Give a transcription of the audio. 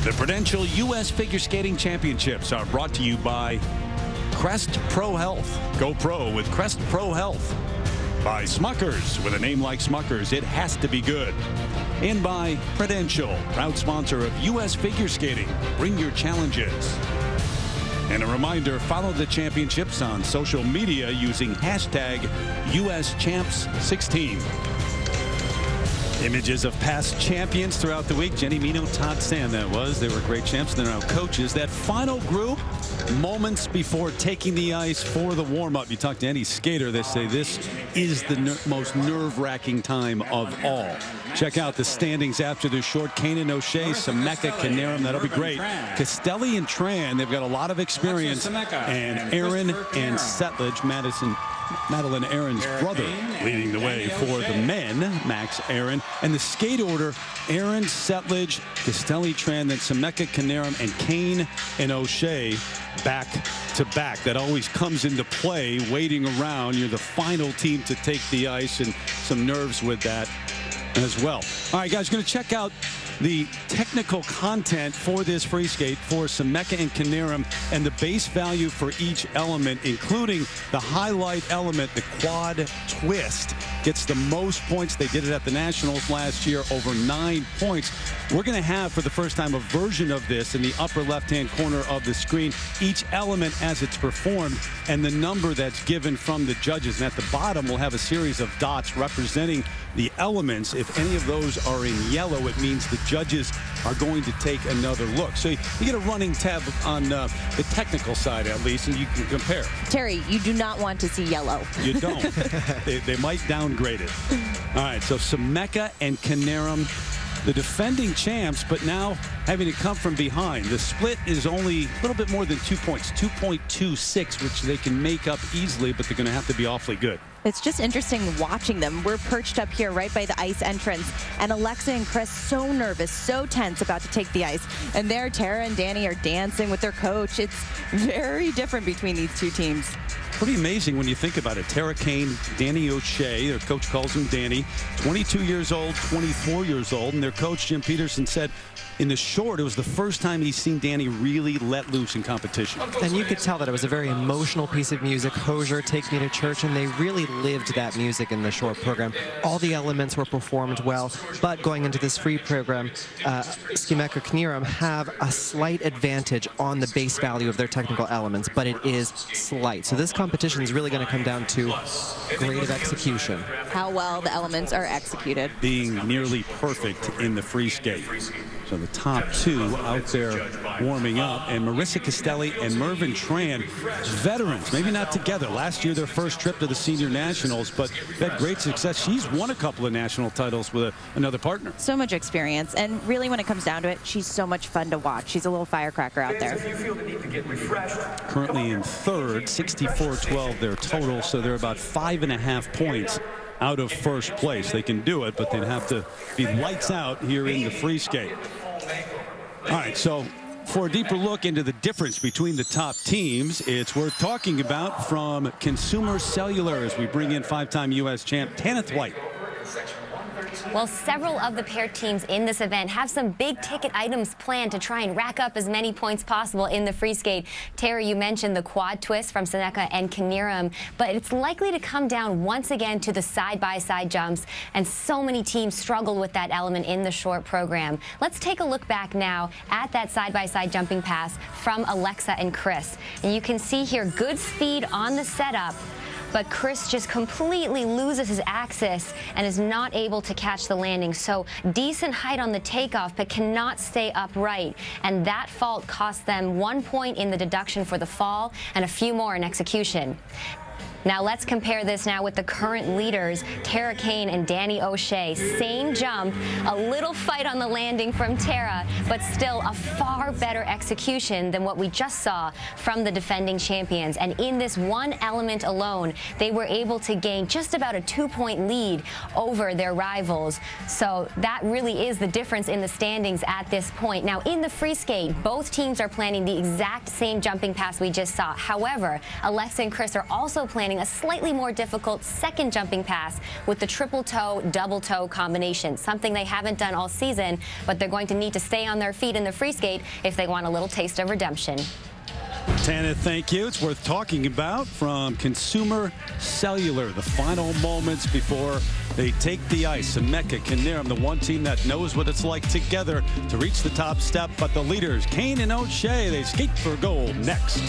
The Prudential U.S. Figure Skating Championships are brought to you by Crest Pro Health. Go pro with Crest Pro Health. By Smuckers. With a name like Smuckers, it has to be good. And by Prudential, proud sponsor of U.S. Figure Skating. Bring your challenges. And a reminder, follow the championships on social media using hashtag USChamps16. Images of past champions throughout the week. Jenny Mino, Todd Sand, that was. They were great champs. They're now coaches. That final group, moments before taking the ice for the warm-up. You talk to any skater, they say this is the most nerve-wracking time of all. Check out the standings after the short. Kane and O'Shea, Semeka, Canarum, that'll be great. Castelli and Tran, they've got a lot of experience. And Aaron and Settlage, Madeline Aaron's brother, leading the way for the men, Max Aaron. And the skate order, Aaron, Settlage, Castelli, Tran, then Semeka, Canarum, and Kane and O'Shea back to back. That always comes into play, waiting around. You're the final team to take the ice, and some nerves with that as well. All right, guys, going to check out the technical content for this free skate for Semeka and Canarum and the base value for each element, including the highlight element, the quad twist. Gets the most points. They did it at the Nationals last year, over 9 points. We're going to have, for the first time, a version of this in the upper left-hand corner of the screen. Each element as it's performed and the number that's given from the judges. And at the bottom, we'll have a series of dots representing the elements. If any of those are in yellow, it means the judges are going to take another look. So you get a running tab on the technical side, at least, and you can compare. Terry, you do not want to see yellow. You don't. they might downgrade it. All right, so Semeka and Canarum, the defending champs, but now having to come from behind. The split is only a little bit more than 2 points, 2.26, which they can make up easily, but they're going to have to be awfully good. It's just interesting watching them. We're perched up here right by the ice entrance, and Alexa and Chris so nervous, so tense about to take the ice. And there, Tara and Danny are dancing with their coach. It's very different between these two teams. Pretty amazing when you think about it. Tara Kane, Danny O'Shea, their coach calls him Danny, 22 years old, 24 years old, and their coach, Jim Peterson, said in the short, it was the first time he's seen Danny really let loose in competition. And you could tell that it was a very emotional piece of music. Hosier, Take Me to Church, and they really lived that music in the short program. All the elements were performed well, but going into this free program, Semeka Canarum have a slight advantage on the base value of their technical elements, but it is slight. So this competition is really going to come down to grade of execution. How well the elements are executed. Being nearly perfect in the free skate. So the top two out there warming up, and Marissa Castelli and Mervyn Tran, veterans, maybe not together. Last year, their first trip to the Senior Nationals, but had great success. She's won a couple of national titles with another partner. So much experience, and really when it comes down to it, she's so much fun to watch. She's a little firecracker out there. Currently in third, 64-12 their total, so they're about 5.5 points out of first place. They can do it, but they'd have to be lights out here in the free skate. All right, so for a deeper look into the difference between the top teams, it's worth talking about from Consumer Cellular as we bring in five-time U.S. champ Tanith White. Well, several of the paired teams in this event have some big ticket items planned to try and rack up as many points possible in the free skate. Terry, you mentioned the quad twist from Semeka and Canarum, but it's likely to come down once again to the side-by-side jumps, and so many teams struggle with that element in the short program. Let's take a look back now at that side-by-side jumping pass from Alexa and Chris. And you can see here good speed on the setup, but Chris just completely loses his axis and is not able to catch the landing. So decent height on the takeoff, but cannot stay upright. And that fault cost them 1 point in the deduction for the fall and a few more in execution. Now let's compare this now with the current leaders, Tara Kane and Danny O'Shea. Same jump, a little fight on the landing from Tara, but still a far better execution than what we just saw from the defending champions. And in this one element alone, they were able to gain just about a 2-point lead over their rivals. So that really is the difference in the standings at this point. Now in the free skate, both teams are planning the exact same jumping pass we just saw. However, Alexa and Chris are also planning planning a slightly more difficult second jumping pass with the triple toe, double toe combination, something they haven't done all season, but they're going to need to stay on their feet in the free skate if they want a little taste of redemption. Tana, thank you. It's worth talking about from Consumer Cellular, the final moments before they take the ice. Emeka, Kinerum, the one team that knows what it's like together to reach the top step. But the leaders, Kane and O'Shea, they skate for gold next.